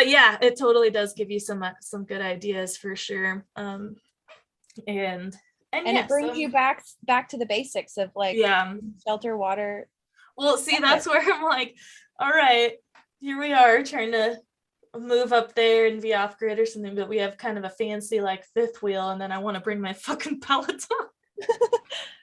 yeah, it totally does give you some good ideas for sure. And it brings you back to the basics of like shelter, water. Well, see, that's where I'm like, all right, here we are trying to move up there and be off grid or something, but we have kind of a fancy like fifth wheel, and then I want to bring my fucking Peloton.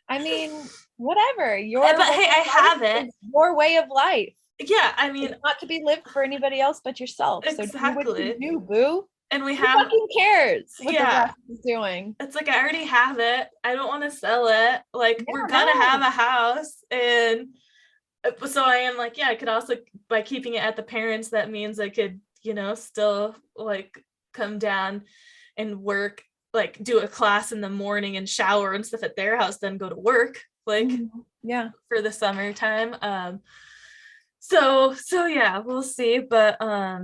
I mean, whatever. But hey, I have it. Your way of life. Yeah, I mean, it's not to be lived for anybody else but yourself. Exactly. So do what you do, boo. And we Who fucking cares what the rest is doing? It's like, I already have it. I don't want to sell it. Like, we're gonna have a house, and so I am like, I could also, by keeping it at the parents', that means I could, still like come down and work, like do a class in the morning and shower and stuff at their house, then go to work, like for the summertime. So yeah, we'll see. But I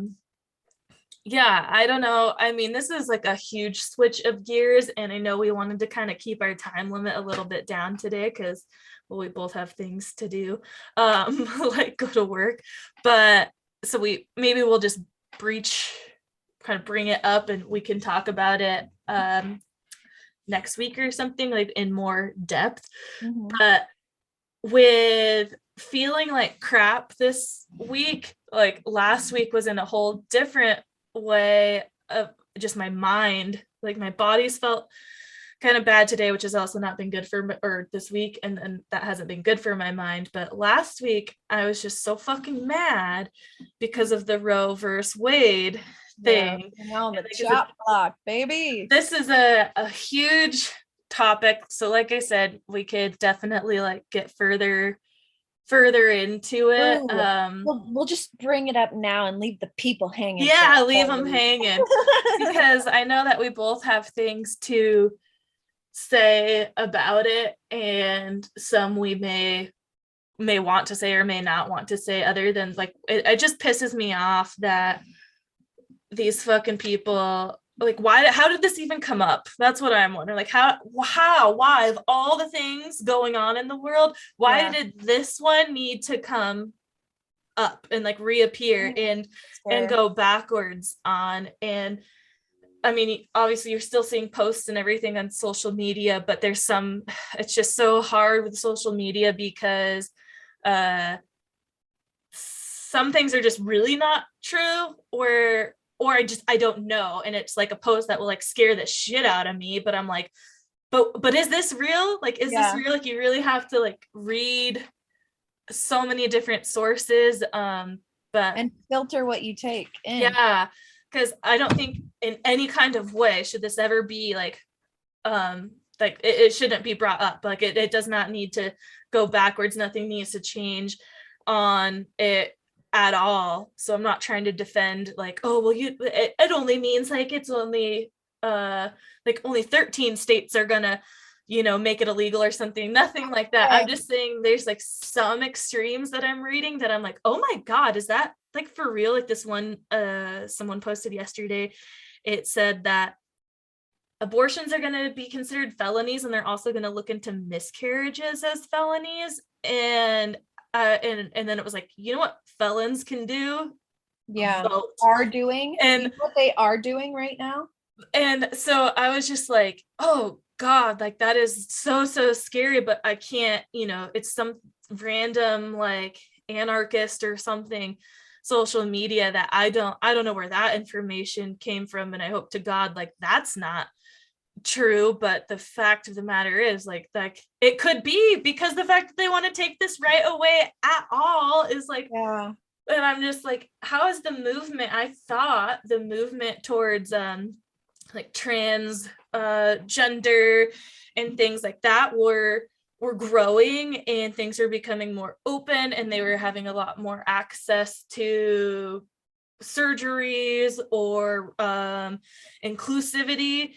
don't know. I mean, this is like a huge switch of gears, and I know we wanted to kind of keep our time limit a little bit down today because we both have things to do, like go to work. But so we'll just kind of bring it up, and we can talk about it next week or something, like in more depth. But with feeling like crap this week, like last week was in a whole different way of just my mind. Like my body's felt kind of bad today, which has also not been good for or this week, and that hasn't been good for my mind. But last week I was just so fucking mad because of the Roe versus Wade thing. The chop block, baby. This is a huge topic, so like I said, we could definitely like get further into it. We'll just bring it up now and leave the people hanging. Leave them hanging because I know that we both have things to say about it, and some we may want to say or may not want to say, other than like it just pisses me off that these fucking people, like, how did this even come up? That's what I'm wondering. Like, why of all the things going on in the world, why did this one need to come up and like reappear and go backwards on? And I mean, obviously you're still seeing posts and everything on social media, but it's just so hard with social media because some things are just really not true, or I don't know. And it's like a post that will like scare the shit out of me, but I'm like, but is this real? Like, is this real? Like, you really have to like read so many different sources, and filter what you take in. Yeah, because I don't think in any kind of way should this ever be like it shouldn't be brought up. Like it does not need to go backwards. Nothing needs to change on it at all. So I'm not trying to defend like, oh well, it only means like it's only like only 13 states are gonna make it illegal or something. Nothing like that. I'm just saying there's like some extremes that I'm reading that I'm like, oh my god, is that like for real? Like this one someone posted yesterday, it said that abortions are going to be considered felonies, and they're also going to look into miscarriages as felonies. And then it was like, you know what felons can do? Vote. Are doing, and what they are doing right now. And so I was just like, oh god, like that is so scary. But I can't, it's some random like anarchist or something social media that I don't know where that information came from, and I hope to god like that's not true. But the fact of the matter is like it could be, because the fact that they want to take this right away at all is like, and I'm just like, how is the movement? I thought the movement towards like trans gender and things like that were growing, and things are becoming more open, and they were having a lot more access to surgeries or inclusivity.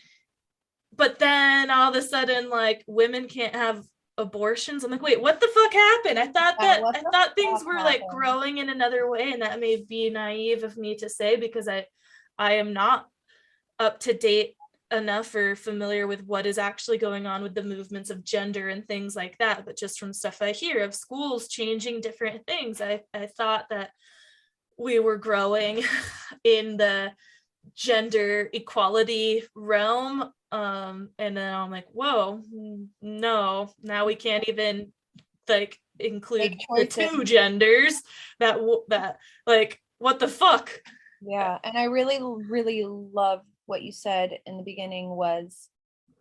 But then all of a sudden, like, women can't have abortions. I'm like, wait, what the fuck happened? I thought things were like growing in another way, and that may be naive of me to say because I am not up to date enough or familiar with what is actually going on with the movements of gender and things like that, but just from stuff I hear of schools changing different things, I thought that we were growing in the gender equality realm, and then I'm like, whoa, no, now we can't even like include the two genders. That like, what the fuck? Yeah, and I really love what you said in the beginning was,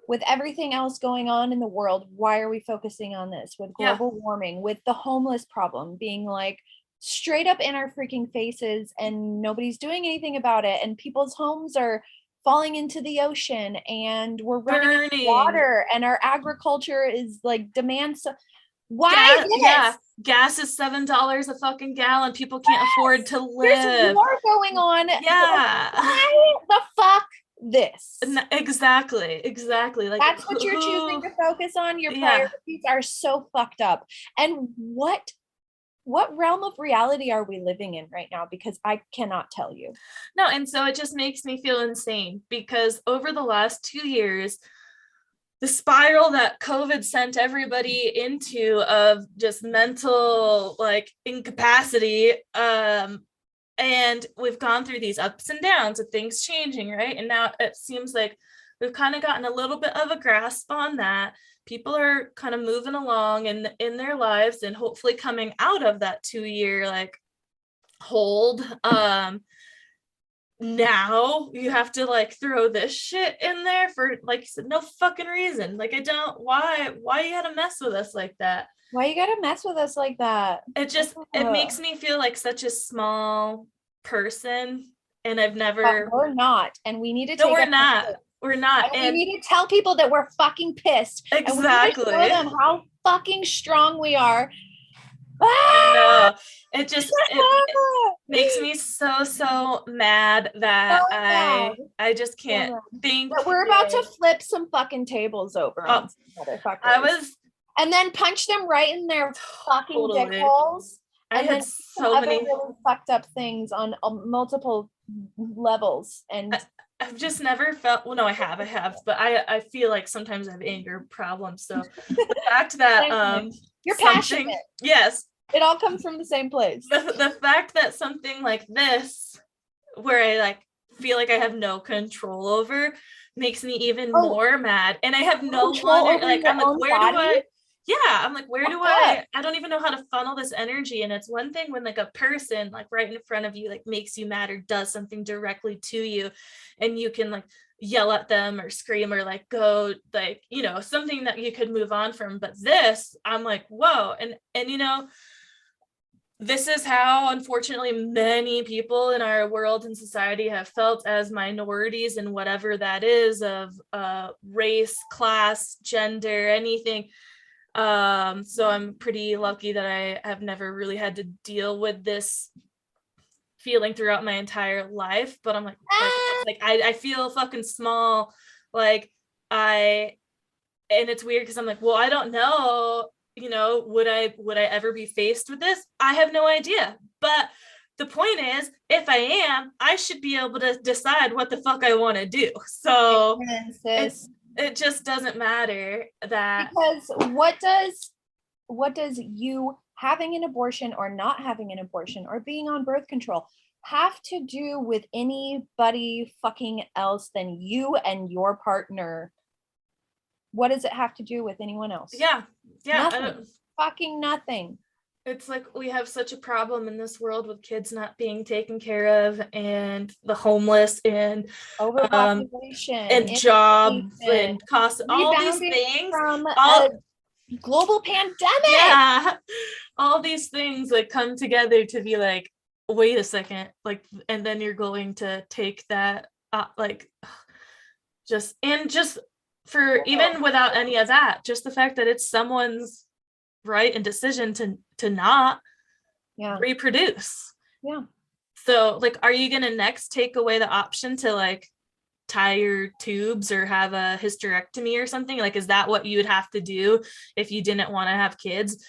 with everything else going on in the world, why are we focusing on this? With global warming, with the homeless problem being like straight up in our freaking faces and nobody's doing anything about it, and people's homes are falling into the ocean, and we're running out of water, and our agriculture is like demands. Why gas is $7 a fucking gallon. People can't afford to live. There's war going on. Yeah. Why the fuck this? Exactly. Like, that's what you're choosing to focus on. Your priorities are so fucked up. And what realm of reality are we living in right now? Because I cannot tell you. No, and so it just makes me feel insane, because over the last 2 years, the spiral that COVID sent everybody into of just mental like incapacity, and we've gone through these ups and downs of things changing, right? And now it seems like we've kind of gotten a little bit of a grasp on that. People are kind of moving along in their lives and hopefully coming out of that 2-year like hold. Now you have to like throw this shit in there for, like you said, no fucking reason. Like, I don't, why you gotta mess with us like that? Why you gotta mess with us like that? It just, it makes me feel like such a small person, and I've never. We're not, and we need to No, we're not. We're not. And we need to tell people that we're fucking pissed. Exactly. And we need to show them how fucking strong we are. No, it just it makes me so mad that I just can't think that we're about to flip some fucking tables over on motherfuckers. And then punch them right in their fucking dick holes. I had so many really fucked up things on multiple levels, and I've just never felt, well, no, I have, but I feel like sometimes I have anger problems. So the fact that you're passionate. Yes. It all comes from the same place. The fact that something like this, where I like feel like I have no control over, makes me even more mad. And I have no one, like, I'm like, where do I? Yeah, I'm like, where do I don't even know how to funnel this energy. And it's one thing when like a person like right in front of you like makes you mad or does something directly to you, and you can like yell at them or scream or like go like, you know, something that you could move on from. But this, I'm like, whoa. And you know, this is how unfortunately many people in our world and society have felt as minorities, and whatever that is, of race, class, gender, anything. So I'm pretty lucky that I have never really had to deal with this feeling throughout my entire life. But I'm like I feel fucking small. Like and it's weird because I'm like, well, I don't know, you know, would I ever be faced with this? I have no idea. But the point is, if I am, I should be able to decide what the fuck I want to do. So it just doesn't matter that, because what does you having an abortion or not having an abortion or being on birth control have to do with anybody fucking else than you and your partner? What does it have to do with anyone else? Yeah. Nothing. Fucking nothing. It's like we have such a problem in this world with kids not being taken care of, and the homeless, and overpopulation, and jobs, and costs, all these things from a global pandemic. Yeah, all these things like come together to be like, wait a second, like, and then you're going to take that like just for even without any of that, just the fact that it's someone's right and decision to not reproduce. Yeah. So like, are you gonna next take away the option to like tie your tubes or have a hysterectomy or something? Like, is that what you would have to do if you didn't want to have kids?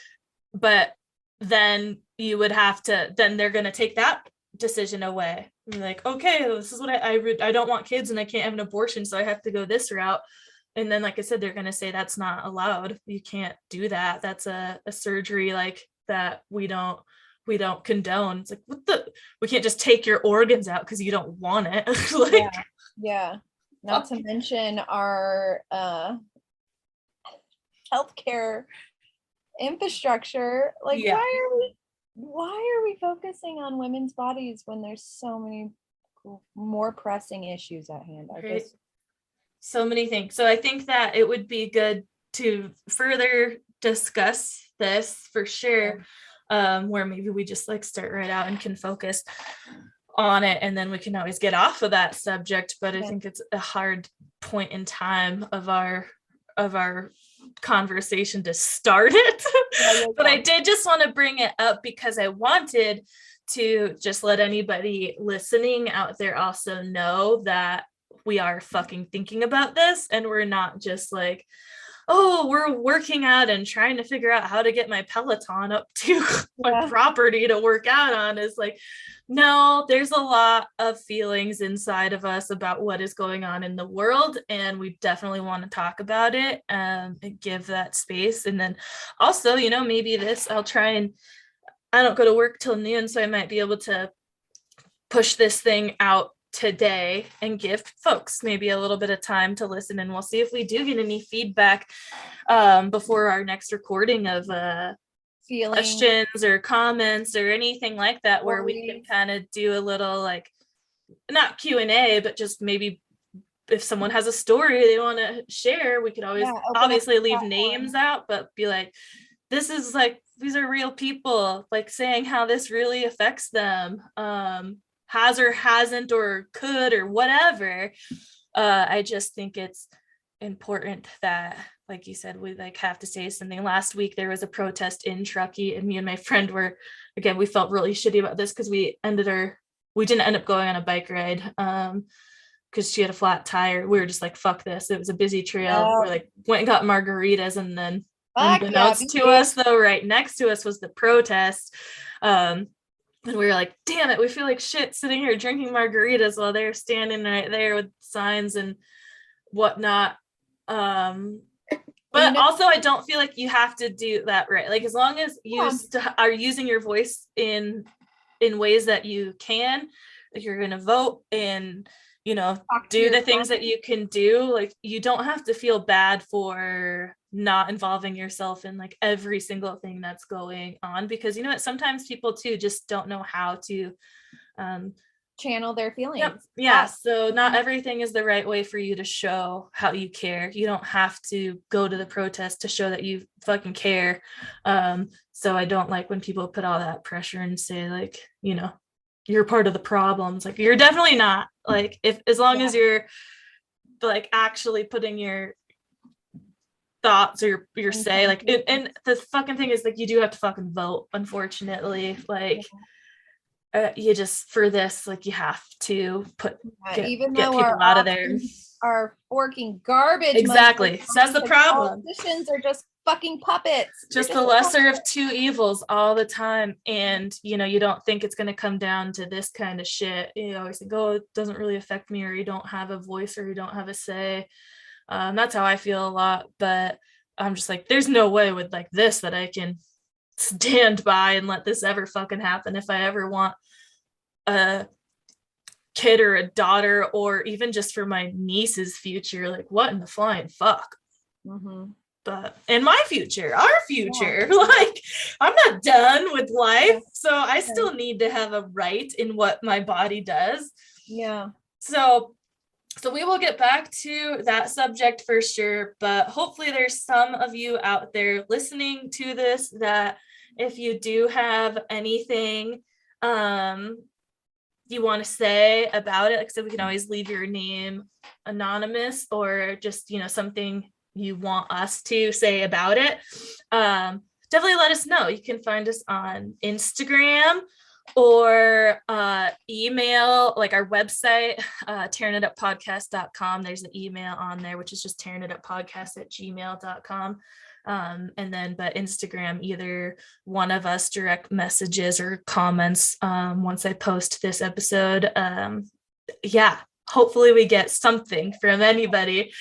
But then you would have to, then they're gonna take that decision away. You're like, okay, this is what I don't want kids and I can't have an abortion, so I have to go this route. And then, like I said, they're going to say that's not allowed. You can't do that. That's a surgery like that we don't condone. It's like, we can't just take your organs out because you don't want it. Like, yeah. Not to mention our healthcare infrastructure. Like, why are we focusing on women's bodies when there's so many more pressing issues at hand? So many things. So I think that it would be good to further discuss this for sure, where maybe we just like start right out and can focus on it, and then we can always get off of that subject. But I think it's a hard point in time of our conversation to start it. But I did just want to bring it up because I wanted to just let anybody listening out there also know that we are fucking thinking about this, and we're not just like, oh, we're working out and trying to figure out how to get my Peloton up to my property to work out on. Is like, no, there's a lot of feelings inside of us about what is going on in the world, and we definitely want to talk about it and give that space. And then also, you know, maybe I'll try, and I don't go to work till noon, so I might be able to push this thing out today and give folks maybe a little bit of time to listen, and we'll see if we do get any feedback before our next recording of questions or comments or anything like that, where we can kind of do a little, like, not Q&A, but just maybe if someone has a story they want to share, we could always obviously leave names out, but be like, this is like, these are real people, like, saying how this really affects them, has or hasn't or could or whatever. I just think it's important that, like you said, we like have to say something. Last week there was a protest in Truckee, and me and my friend were, again, we felt really shitty about this because we didn't end up going on a bike ride because she had a flat tire. We were just like, fuck this. It was a busy trail. We like went and got margaritas, and then unbeknownst to us though, right next to us was the protest. And we were like, damn it, we feel like shit sitting here drinking margaritas while they're standing right there with signs and whatnot. But also, I don't feel like you have to do that, right? Like, as long as you are using your voice in ways that you can, like, you're going to vote and, you know, do the things that you can do. Like, you don't have to feel bad for not involving yourself in like every single thing that's going on, because, you know what, sometimes people too just don't know how to channel their feelings. So not everything is the right way for you to show how you care. You don't have to go to the protest to show that you fucking care. So I don't like when people put all that pressure and say, like, you know, you're part of the problems. Like, you're definitely not. Like, if as long as you're like actually putting your thoughts or your say, like, and the fucking thing is, like, you do have to fucking vote, unfortunately. Like, you just, for this, like, you have to get people out of there. Are forking garbage. Exactly. So that's the problem. Politicians are just fucking puppets. Just the lesser of two evils all the time. And, you know, you don't think it's going to come down to this kind of shit. You always think, oh, it doesn't really affect me, or you don't have a voice, or you don't have a say. That's how I feel a lot. But I'm just like, there's no way with like this that I can stand by and let this ever fucking happen. If I ever want a kid or a daughter, or even just for my niece's future, like, what in the flying fuck? But in my future, our future, like, I'm not done with life, so I still need to have a right in what my body does. So we will get back to that subject for sure, but hopefully there's some of you out there listening to this that if you do have anything you want to say about it, like I said, we can always leave your name anonymous, or just, you know, something you want us to say about it. Definitely let us know. You can find us on Instagram or email, like our website, tearingituppodcast.com. There's an email on there, which is just tearingituppodcast@gmail.com. But Instagram, either one of us direct messages or comments once I post this episode. Hopefully we get something from anybody.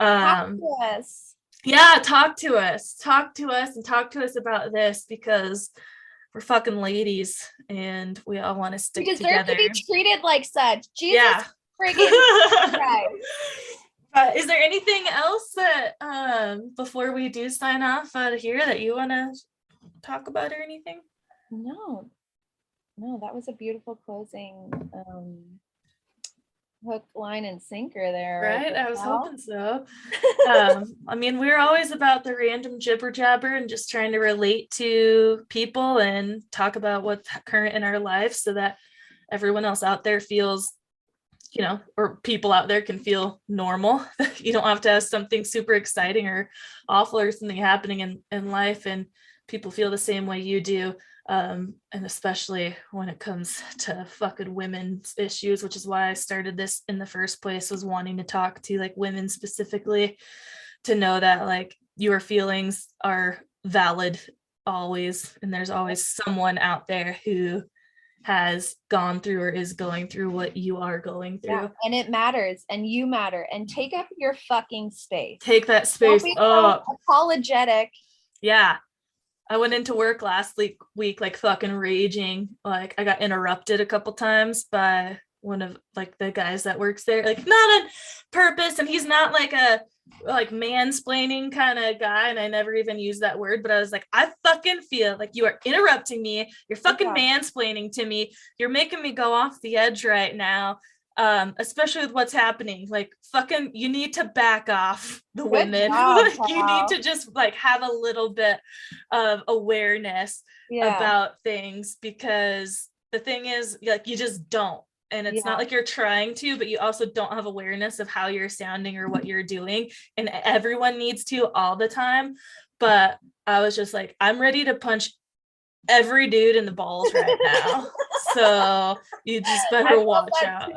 Talk to us. Yeah, talk to us and talk to us about this, because we're fucking ladies and we all want to stick together. We deserve to be treated like such. Jesus friggin' Christ. Is there anything else that before we do sign off out of here that you want to talk about or anything? No, that was a beautiful closing hook, line, and sinker there. Right? I was hoping so. I mean, we're always about the random jibber jabber and just trying to relate to people and talk about what's current in our lives so that everyone else out there feels, or people out there can feel normal. You don't have to have something super exciting or awful or something happening in life, and people feel the same way you do. And especially when it comes to fucking women's issues, which is why I started this in the first place, was wanting to talk to like women specifically, to know that like your feelings are valid always, and there's always someone out there who has gone through or is going through what you are going through. Yeah, and it matters, and you matter, and take up your fucking space. Take that space up. Apologetic. Yeah. I went into work last week like fucking raging. Like I got interrupted a couple times by one of like the guys that works there, like not on purpose, and he's not like a mansplaining kind of guy, and I never even used that word, but I was like, I fucking feel like you are interrupting me, you're fucking mansplaining to me, you're making me go off the edge right now, especially with what's happening. Like fucking you need to back off the women. You need to just like have a little bit of awareness about things, because the thing is like you just don't. And it's not like you're trying to, but you also don't have awareness of how you're sounding or what you're doing. And everyone needs to all the time. But I was just like, I'm ready to punch every dude in the balls right now. So you just better watch out.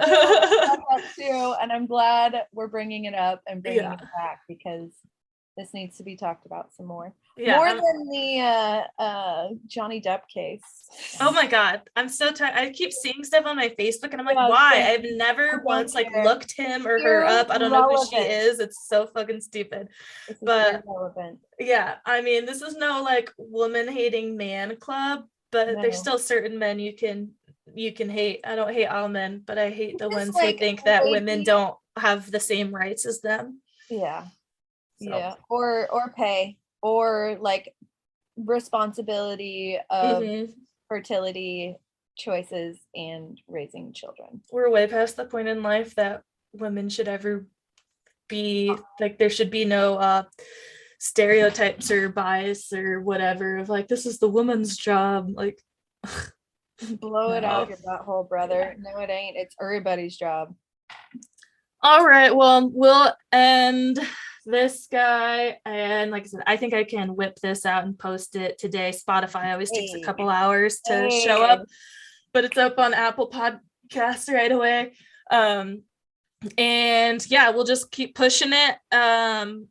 Too. And I'm glad we're bringing it up and bringing it back, because this needs to be talked about some more. More than the Johnny Depp case. Oh my God. I'm so tired. I keep seeing stuff on my Facebook and I'm like, why? I've never once like looked him or her up. I don't know who she is. It's so fucking stupid. But yeah, I mean, this is no like woman hating man club, but there's still certain men you can hate. I don't hate all men, but I hate the ones who think that women don't have the same rights as them. Yeah. So. Yeah. Or pay, or like responsibility of fertility choices and raising children. We're way past the point in life that women should ever be like, there should be no stereotypes or bias or whatever of like, this is the woman's job. Like blow it out your butthole, brother. No, it ain't. It's everybody's job. All right, well, we'll end this guy, and like I said, I think I can whip this out and post it today. Spotify always takes a couple hours to show up, but it's up on Apple Podcasts right away. And yeah, we'll just keep pushing it and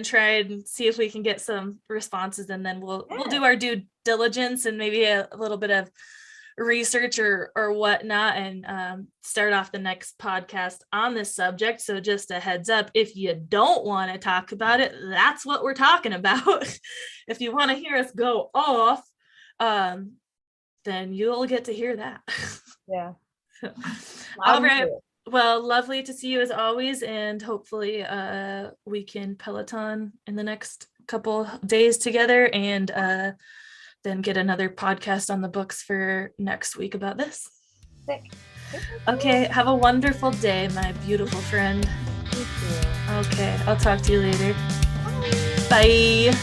try and see if we can get some responses, and then we'll do our due diligence and maybe a little bit of research or whatnot, and start off the next podcast on this subject. So just a heads up, if you don't want to talk about it, that's what we're talking about. If you want to hear us go off, then you'll get to hear that. Yeah. All right. Well, lovely to see you as always, and hopefully we can Peloton in the next couple days together, and then get another podcast on the books for next week about this. Sick. Okay, have a wonderful day, my beautiful friend. You too. Okay, I'll talk to you later. Bye.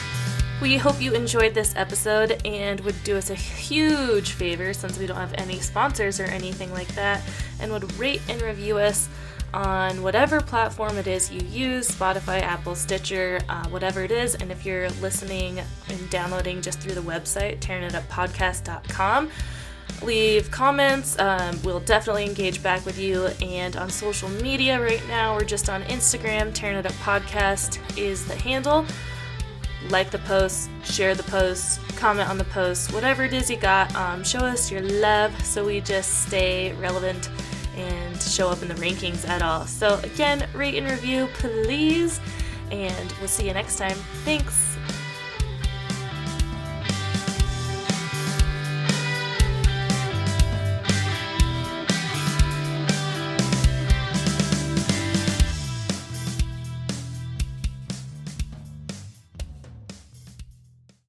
We hope you enjoyed this episode and would do us a huge favor, since we don't have any sponsors or anything like that, and would rate and review us on whatever platform it is you use, Spotify, Apple, Stitcher, whatever it is. And if you're listening and downloading just through the website, tearingituppodcast.com, leave comments. We'll definitely engage back with you. And on social media right now, we're just on Instagram. Tearing It Up Podcast is the handle. like the post, share the post, comment on the post, whatever it is you got. Show us your love so we just stay relevant and show up in the rankings at all. So again, rate and review, please, and we'll see you next time. Thanks.